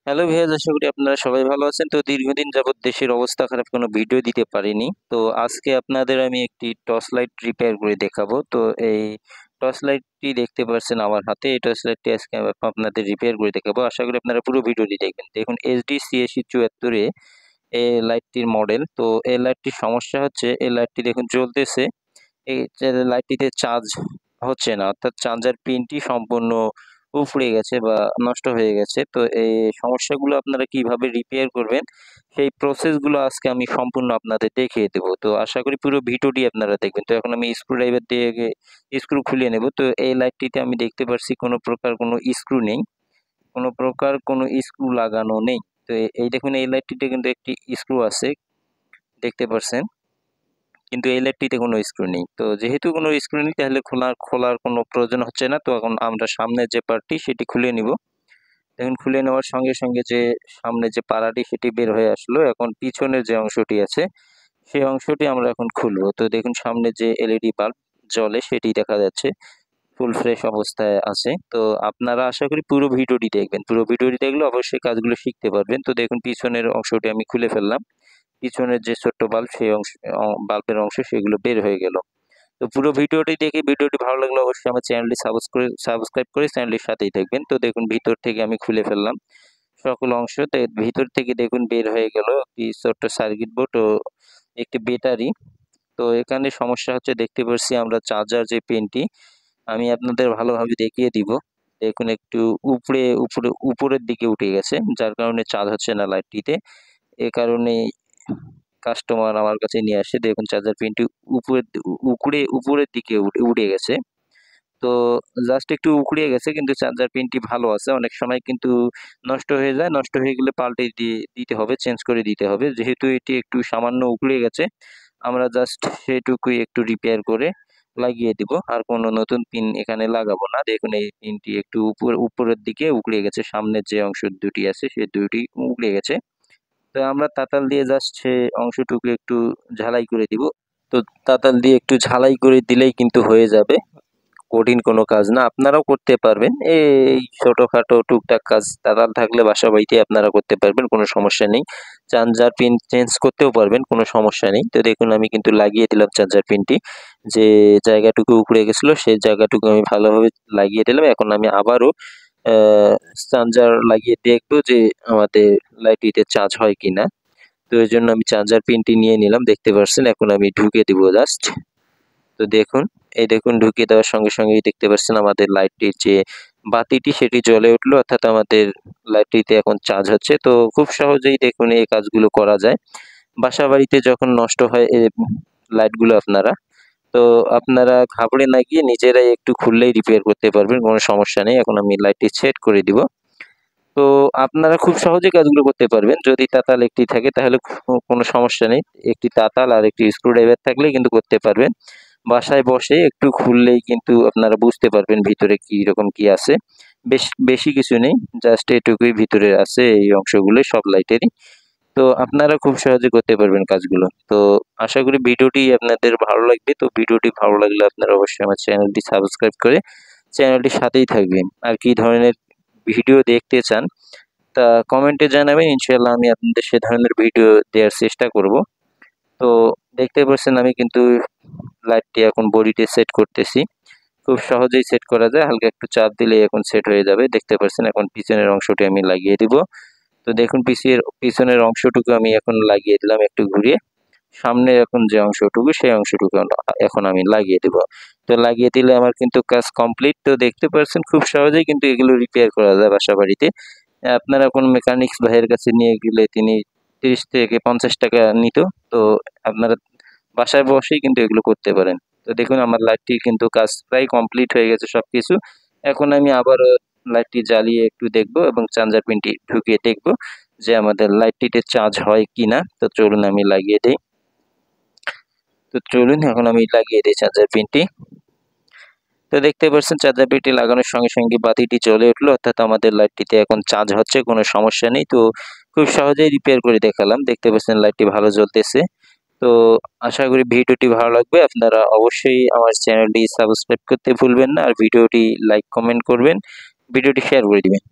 Hello viewers, আশা করি আপনারা সবাই ভালো আছেন। তো দীর্ঘদিন যাবৎ দেশের অবস্থা খারাপ, কোনো ভিডিও দিতে পারিনি। তো আজকে আপনাদের আমি একটি টর্চ লাইট রিপেয়ার করে দেখাবো। তো এই টর্চ লাইটটি দেখতে পাচ্ছেন আমার হাতে। এই টর্চ লাইটটি আজকে আপনাদের রিপেয়ার করে দেখাবো। আশা করি আপনারা পুরো ভিডিওটি দেখবেন। দেখুন SDCAC 74 এই লাইটটির মডেল। তো এই লাইটটির সমস্যা হচ্ছে, এই লাইটটি দেখুন জ্বলতেছে। এই যে লাইটটিতে চার্জ হচ্ছে না, অর্থাৎ চার্জার পিনটি সম্পূর্ণ উপড়ে গেছে বা নষ্ট হয়ে গেছে। তো এই সমস্যাগুলো আপনারা কিভাবে রিপেয়ার করবেন, সেই প্রসেসগুলো আজকে আমি সম্পূর্ণ আপনাদের দেখিয়ে দেবো। তো আশা করি পুরো ভিডিওটি আপনারা দেখবেন। তো এখন আমি স্ক্রু ড্রাইভার দিয়ে স্ক্রু খুলে নেব। তো এই লাইটটিতে আমি দেখতে পাচ্ছি কোনো প্রকার কোনো স্ক্রু নেই, কোনো প্রকার কোনো স্ক্রু লাগানো নেই। তো এই দেখুন, এই লাইটটিতে কিন্তু একটি স্ক্রু আছে, দেখতে পাচ্ছেন, কিন্তু এই লাইটটিতে কোনো স্ক্রু নেই। তো যেহেতু কোনো স্ক্রু নেই, তাহলে খোলার কোনো প্রয়োজন হচ্ছে না। তো এখন আমরা সামনের যে পার্টটি সেটি খুলে নিব। দেখুন, খুলে নেওয়ার সঙ্গে সঙ্গে যে সামনে যে পাড়াটি সেটি বের হয়ে আসলো। এখন পিছনের যে অংশটি আছে সেই অংশটি আমরা এখন খুলবো। তো দেখুন, সামনে যে এলইডি বাল্ব জ্বলে সেটি দেখা যাচ্ছে, ফুল ফ্রেশ অবস্থায় আছে। তো আপনারা আশা করি পুরো ভিডিওটি দেখবেন। পুরো ভিডিওটি দেখলে অবশ্যই কাজগুলো শিখতে পারবেন। তো দেখুন, পিছনের অংশটি আমি খুলে ফেললাম। পিছনের যে ছোট্ট বাল্ব, সেই অংশ বাল্বের অংশ সেগুলো বের হয়ে গেল। তো পুরো ভিডিওটি দেখে, ভিডিওটি ভালো লাগলে অবশ্যই আমার চ্যানেলটি সাবস্ক্রাইব করে চ্যানেলটির সাথেই থাকবেন। তো দেখুন, ভিতর থেকে আমি খুলে ফেললাম সকল অংশ। তো এর ভিতর থেকে দেখুন বের হয়ে গেল একটি ছোট্ট সার্কিট বোর্ড ও একটি ব্যাটারি। তো এখানে সমস্যা হচ্ছে, দেখতে পাচ্ছি আমরা চার্জার যে পিনটি, আমি আপনাদের ভালোভাবে দেখিয়ে দিব। দেখুন, একটু উপরের দিকে উঠে গেছে, যার কারণে চার্জ হচ্ছে না লাইটটিতে। এ কারণে কাস্টমার আমার কাছে নিয়ে আসে। দেখুন, চার্জার পিনটি উপরের দিকে উঠে গেছে। তো জাস্ট একটু উখড়িয়ে গেছে, কিন্তু চার্জার পিনটি ভালো আছে। অনেক সময় কিন্তু নষ্ট হয়ে যায়, নষ্ট হয়ে গেলে পাল্টে দিতে হবে, চেঞ্জ করে দিতে হবে। যেহেতু এটি একটু সামান্য উখড়ে গেছে, আমরা জাস্ট সেটুকুই একটু রিপেয়ার করে লাগিয়ে দিব, আর কোনো নতুন পিন এখানে লাগাবো না। দেখুন, এই পিনটি একটু উপরের দিকে উখড়ে গেছে, সামনের যে অংশ দুটি আছে সেই দুটি উখড়ে গেছে। তো আমরা তাতাল দিয়ে জাস্ট সে অংশটুকু একটু ঝালাই করে দিব। তো তাতাল দিয়ে একটু ঝালাই করে দিলেই কিন্তু হয়ে যাবে, কঠিন কোনো কাজ না, আপনারাও করতে পারবেন। এই ছোটখাটো টুকটাক কাজ তাতাল থাকলে বাসা বাড়িতে আপনারা করতে পারবেন, কোনো সমস্যা নেই। চার্জার পিন চেঞ্জ করতেও পারবেন, কোনো সমস্যা নেই। তো দেখুন, আমি কিন্তু লাগিয়ে দিলাম চার্জার পিনটি। যে জায়গাটুকু উপড়ে গেছিলো সেই জায়গাটুকু আমি ভালোভাবে লাগিয়ে দিলাম। এখন আমি আবারও চার্জার লাগিয়ে দেখবো যে আমাদের লাইটটিতে চার্জ হয় কিনা। তো এর জন্য আমি চার্জার পিনটি নিয়ে নিলাম, দেখতে পাচ্ছেন। এখন আমি ঢুকে দিব জাস্ট। তো দেখুন, এই দেখুন, ঢুকিয়ে দেওয়ার সঙ্গে সঙ্গেই দেখতে পাচ্ছেন আমাদের লাইটটির যে বাতিটি সেটি জ্বলে উঠলো, অর্থাৎ আমাদের লাইটটিতে এখন চার্জ হচ্ছে। তো খুব সহজেই দেখুন এই কাজগুলো করা যায় বাসা বাড়িতে যখন নষ্ট হয় এই লাইটগুলো আপনারা। তো আপনারা ঘাবড়ে না গিয়ে নিজেরাই একটু খুললেই রিপেয়ার করতে পারবেন, কোনো সমস্যা নেই। এখন আমি লাইটটি সেট করে দিব। তো আপনারা খুব সহজেই কাজগুলো করতে পারবেন। যদি তাতাল একটি থাকে তাহলে কোনো সমস্যা নেই। একটি তাতাল আর একটি স্ক্রুড্রাইভার থাকলে কিন্তু করতে পারবেন। বাসায় বসে একটু খুললেই কিন্তু আপনারা বুঝতে পারবেন ভিতরে কি রকম কি আছে। বেশি কিছু নেই, জাস্ট এটুকুই ভিতরে আছে, এই অংশগুলো সব লাইটেরই। তো আপনারা খুব সহজে করতে পারবেন কাজগুলো। তো আশা করি ভিডিওটি আপনাদের ভালো লাগবে। তো ভিডিওটি ভালো লাগলে আপনারা অবশ্যই আমার চ্যানেলটি সাবস্ক্রাইব করে চ্যানেলটির সাথেই থাকবেন। আর কি ধরনের ভিডিও দেখতে চান তা কমেন্টে জানাবেন, ইনশাআল্লাহ আমি আপনাদের সে ধরনের ভিডিও দেওয়ার চেষ্টা করব। তো দেখতে পাচ্ছেন, আমি কিন্তু লাইটটি এখন বডিতে সেট করতেছি। খুব সহজেই সেট করা যায়, হালকা একটু চাপ দিলেই এখন সেট হয়ে যাবে। দেখতে পাচ্ছেন, এখন পিছনের অংশটি আমি লাগিয়ে দিব। তো দেখুন, পিছনের অংশটুকু আমি এখন লাগিয়ে দিলাম একটু ঘুরিয়ে। সামনে এখন যে অংশটুকু সেই অংশটুকু এখন আমি লাগিয়ে দেব। তো লাগিয়ে দিলে আমার কিন্তু কাজ কমপ্লিট। তো দেখতে পাচ্ছেন, খুব সহজেই কিন্তু এগুলো রিপেয়ার করা যায় বাসা বাড়িতে। আপনারা কোন মেকানিক্স ভাইয়ের কাছে নিয়ে গেলে তিনি 30 থেকে 50 টাকা নিত। তো আপনারা বাসায় বসেই কিন্তু এগুলো করতে পারেন। তো দেখুন, আমার লাইটটি কিন্তু কাজ প্রায় কমপ্লিট হয়ে গেছে সবকিছু। এখন আমি আবারও লাইটটি জ্বালিয়ে একটু দেখব এবং চার্জার পিনটি ঢুকিয়ে দেখব যে আমাদের লাইটটিতে চার্জ হয় কিনা। তো চলুন আমি লাগিয়ে দেই। তো চলুন এখন আমি লাগিয়ে দিই চার্জার পিনটি। তো দেখতে পাচ্ছেন, চার্জার পিনটি লাগানোর সঙ্গে সঙ্গে বাতিটি জ্বলে উঠলো, অর্থাৎ আমাদের লাইটটিতে এখন চার্জ হচ্ছে, কোনো সমস্যা নেই। তো খুব সহজেই রিপেয়ার করে দেখালাম। দেখতে পাচ্ছেন লাইটটি ভালো জ্বলতেছে। তো আশা করি ভিডিওটি ভালো লাগবে। আপনারা অবশ্যই আমার চ্যানেলটি সাবস্ক্রাইব করতে ভুলবেন না, আর ভিডিওটি লাইক কমেন্ট করবেন, ভিডিওটি শেয়ার করে দিবেন।